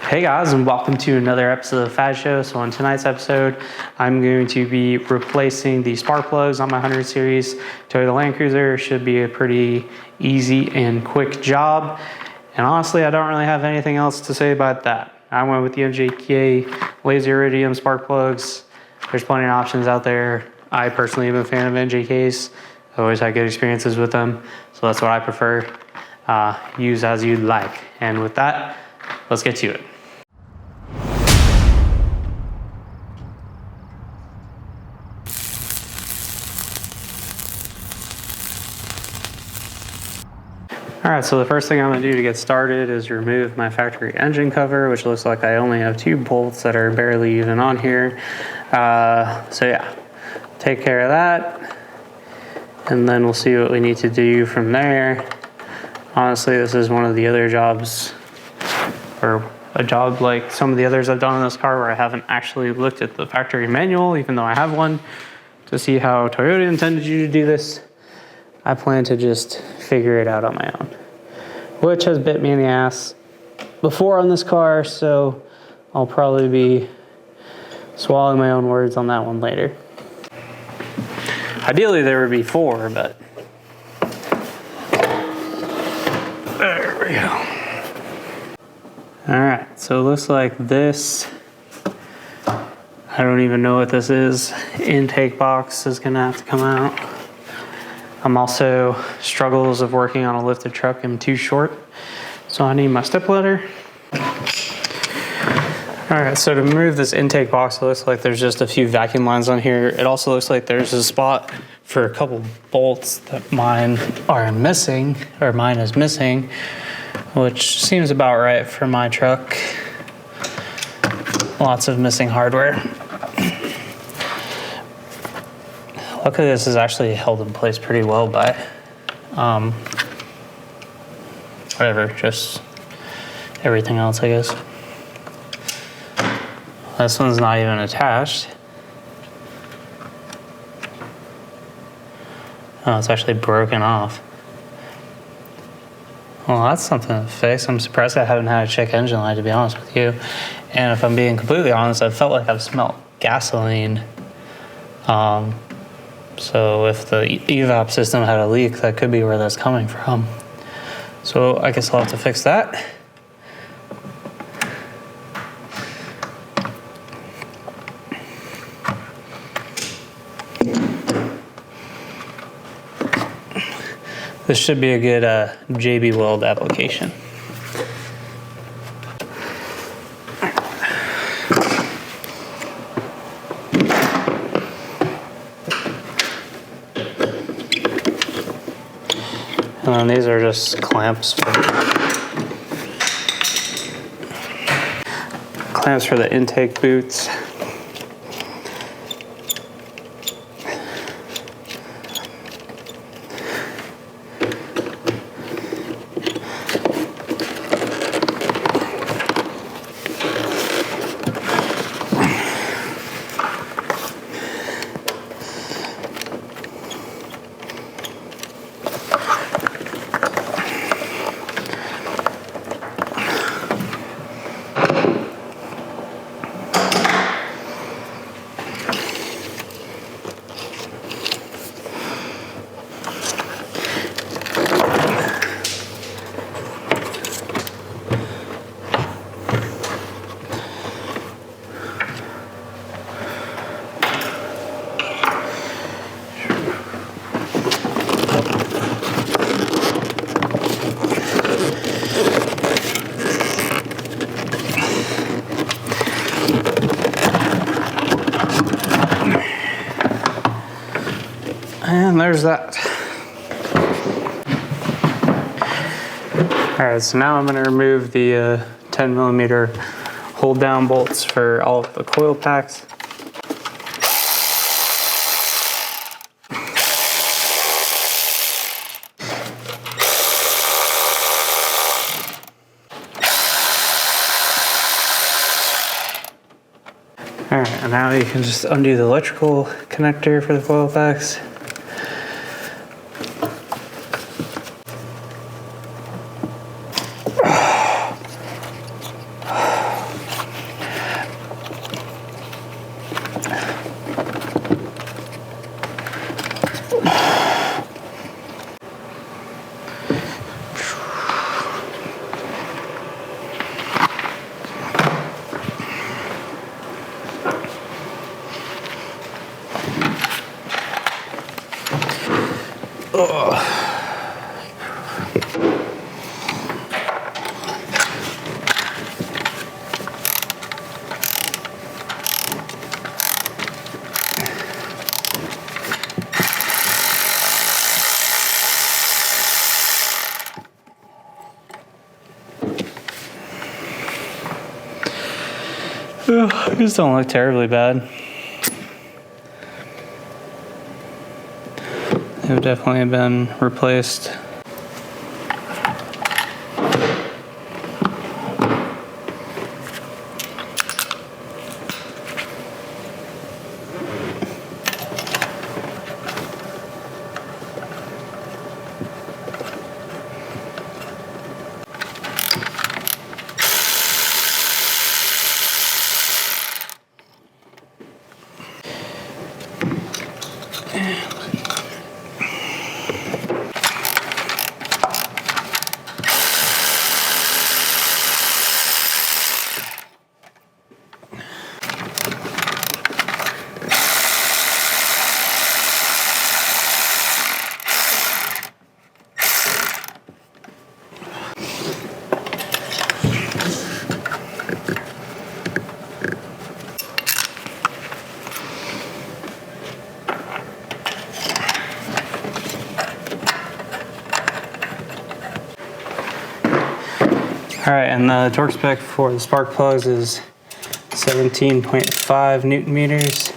Hey guys, and welcome to another episode of the Fad Show. So on tonight's episode, I'm going to be replacing the spark plugs on my 100 series Toyota Land Cruiser. Should be a pretty easy and quick job. And honestly, I don't really have anything else to say about that. I went with the MJK laser iridium spark plugs. There's plenty of options out there. I personally am a fan of MJKs. I've always had good experiences with them, so that's what I prefer. Use as you'd like. And with that, let's get to it. Alright, so the first thing I'm going to do to get started is remove my factory engine cover, which looks like I only have 2 bolts that are barely even on here. So yeah, take care of that, and then we'll see what we need to do from there. Honestly, this is one of the other jobs, or a job like some of the others I've done on this car, where I haven't actually looked at the factory manual, even though I have one, to see how Toyota intended you to do this. I plan to just figure it out on my own, which has bit me in the ass before on this car, so I'll probably be swallowing my own words on that one later. Ideally there would be 4, but there we go. Alright, so it looks like this, I don't even know what this is, intake box is gonna have to come out. I'm also, struggles of working on a lifted truck, I'm too short, so I need my stepladder. Alright, so to remove this intake box, it looks like there's just a few vacuum lines on here. It also looks like there's a spot for a couple bolts that mine is missing, which seems about right for my truck. Lots of missing hardware. Luckily, this is actually held in place pretty well by, just everything else, I guess. This one's not even attached. Oh, it's actually broken off. Well, that's something to fix. I'm surprised I haven't had a check engine light, to be honest with you. And if I'm being completely honest, I felt like I've smelled gasoline. So if the evap system had a leak, that could be where that's coming from. So I guess I'll have to fix that. This should be a good JB Weld application. And these are just clamps for the intake boots. And there's that. All right, so now I'm gonna remove the 10mm hold down bolts for all of the coil packs. All right, and now you can just undo the electrical connector for the coil packs. These don't look terribly bad. They've definitely been replaced. All right, and the torque spec for the spark plugs is 17.5 Newton meters.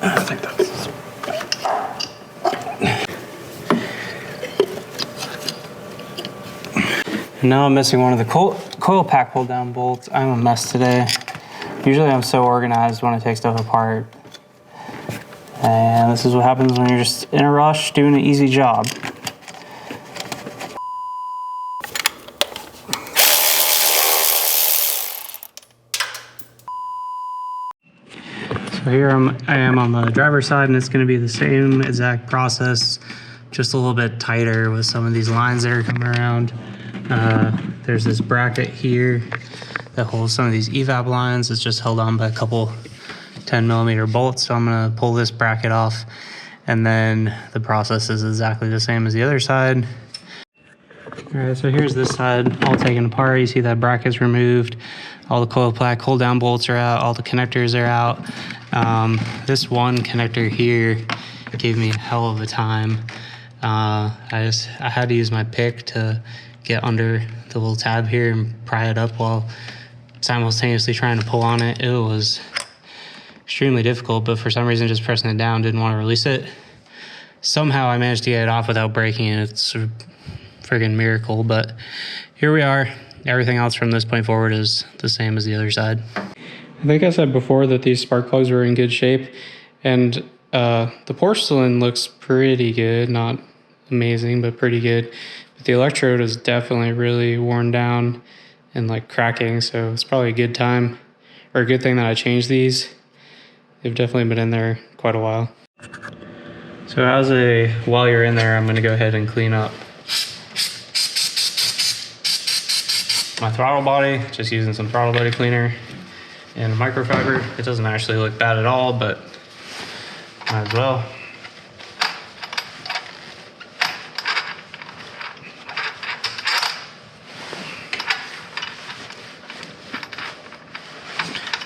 I think that's... And now I'm missing one of the coil pack pull down bolts. I'm a mess today. Usually I'm so organized when I take stuff apart. And this is what happens when you're just in a rush doing an easy job. So here I am on the driver's side, and it's going to be the same exact process, just a little bit tighter with some of these lines that are coming around. There's this bracket here that holds some of these evap lines. It's just held on by a couple 10mm bolts. So I'm going to pull this bracket off, and then the process is exactly the same as the other side. All right, so here's this side all taken apart. You see that bracket's removed. All the coil pack hold down bolts are out. All the connectors are out. This one connector here gave me a hell of a time. I had to use my pick to get under the little tab here and pry it up while simultaneously trying to pull on it. It was extremely difficult, but for some reason just pressing it down didn't want to release it. Somehow I managed to get it off without breaking it. It's a friggin' miracle, but here we are. Everything else from this point forward is the same as the other side. I think I said before that these spark plugs were in good shape, and the porcelain looks pretty good. Not amazing, but pretty good. But the electrode is definitely really worn down and like cracking, so it's probably a good time, or a good thing that I changed these. They've definitely been in there quite a while. So while you're in there, I'm gonna go ahead and clean up my throttle body, just using some throttle body cleaner and microfiber. It doesn't actually look bad at all, but might as well.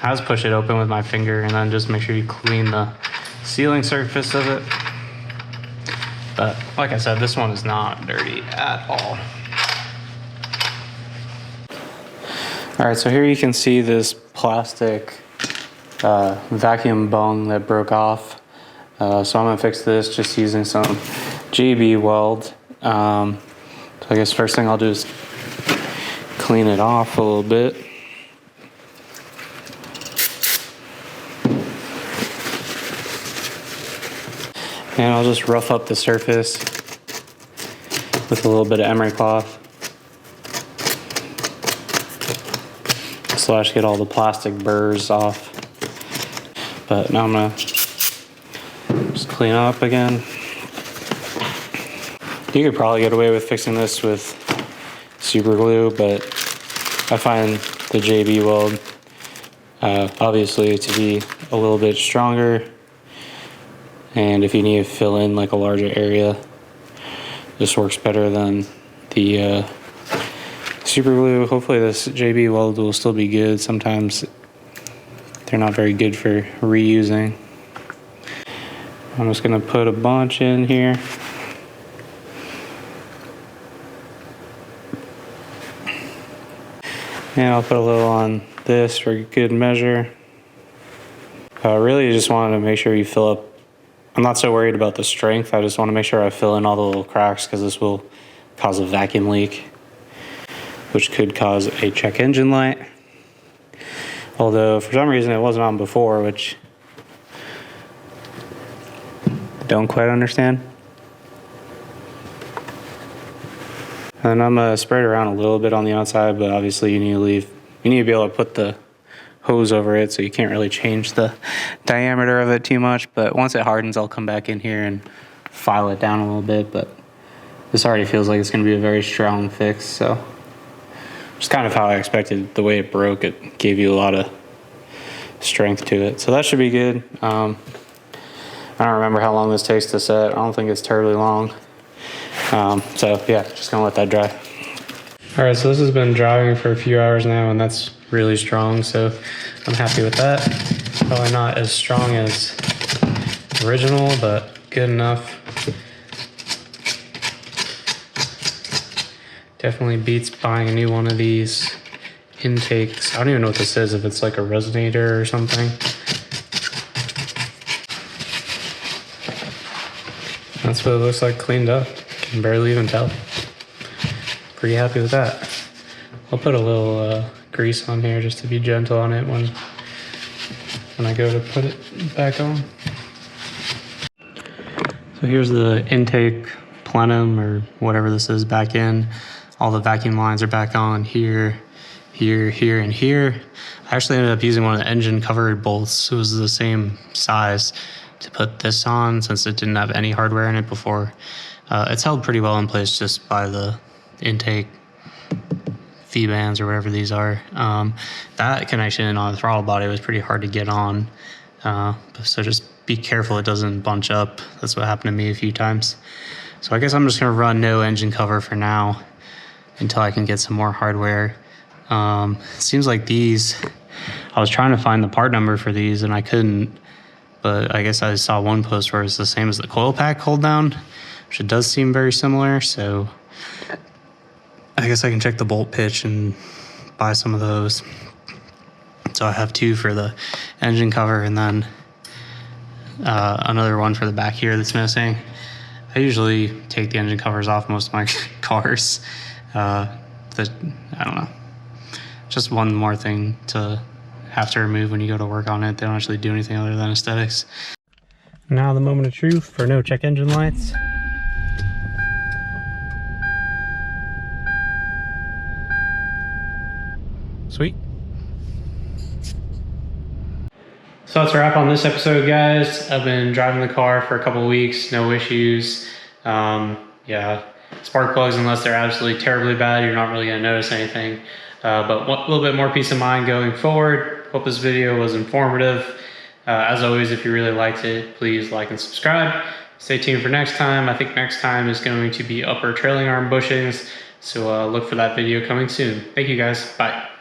I just push it open with my finger, and then just make sure you clean the sealing surface of it. But like I said, this one is not dirty at all. All right, so here you can see this plastic vacuum bung that broke off. So I'm gonna fix this just using some JB weld. So I guess first thing I'll do is clean it off a little bit. And I'll just rough up the surface with a little bit of emery cloth. / get all the plastic burrs off. But now I'm gonna just clean up again. You could probably get away with fixing this with super glue, but I find the JB weld obviously to be a little bit stronger. And if you need to fill in like a larger area, this works better than the super glue. Hopefully this JB weld will still be good. Sometimes they're not very good for reusing. I'm just gonna put a bunch in here. And I'll put a little on this for good measure. Really, you just wanted to make sure you fill up. I'm not so worried about the strength. I just want to make sure I fill in all the little cracks because this will cause a vacuum leak, which could cause a check engine light. Although for some reason it wasn't on before, which I don't quite understand. And I'm gonna spread it around a little bit on the outside, but obviously you need to be able to put the hose over it, so you can't really change the diameter of it too much. But once it hardens, I'll come back in here and file it down a little bit. But this already feels like it's gonna be a very strong fix, so it's kind of how I expected. The way it broke, it gave you a lot of strength to it, so that should be good. I don't remember how long this takes to set. I don't think it's terribly long. So yeah, just gonna let that dry. All right, so this has been drying for a few hours now, and that's really strong, so I'm happy with that. Probably not as strong as original, but good enough. Definitely beats buying a new one of these intakes. I don't even know what this is, if it's like a resonator or something. That's what it looks like cleaned up. Can barely even tell. Pretty happy with that. I'll put a little grease on here just to be gentle on it when I go to put it back on. So here's the intake plenum or whatever this is back in. All the vacuum lines are back on here, here, here, and here. I actually ended up using one of the engine covered bolts. It was the same size to put this on since it didn't have any hardware in it before. It's held pretty well in place just by the intake V-bands or whatever these are. That connection on the throttle body was pretty hard to get on. So just be careful it doesn't bunch up. That's what happened to me a few times. So I guess I'm just gonna run no engine cover for now until I can get some more hardware. It seems like these, I was trying to find the part number for these and I couldn't, but I guess I saw one post where it's the same as the coil pack hold down, which it does seem very similar. So I guess I can check the bolt pitch and buy some of those. So I have two for the engine cover and then another one for the back here that's missing. I usually take the engine covers off most of my cars. I don't know. Just one more thing to have to remove when you go to work on it. They don't actually do anything other than aesthetics. Now the moment of truth for no check engine lights. Sweet. So that's a wrap on this episode, guys. I've been driving the car for a couple of weeks, no issues. Yeah, spark plugs, unless they're absolutely terribly bad, you're not really gonna notice anything. But a little bit more peace of mind going forward. Hope this video was informative. As always, if you really liked it, please like and subscribe. Stay tuned for next time. I think next time is going to be upper trailing arm bushings. So look for that video coming soon. Thank you guys, bye.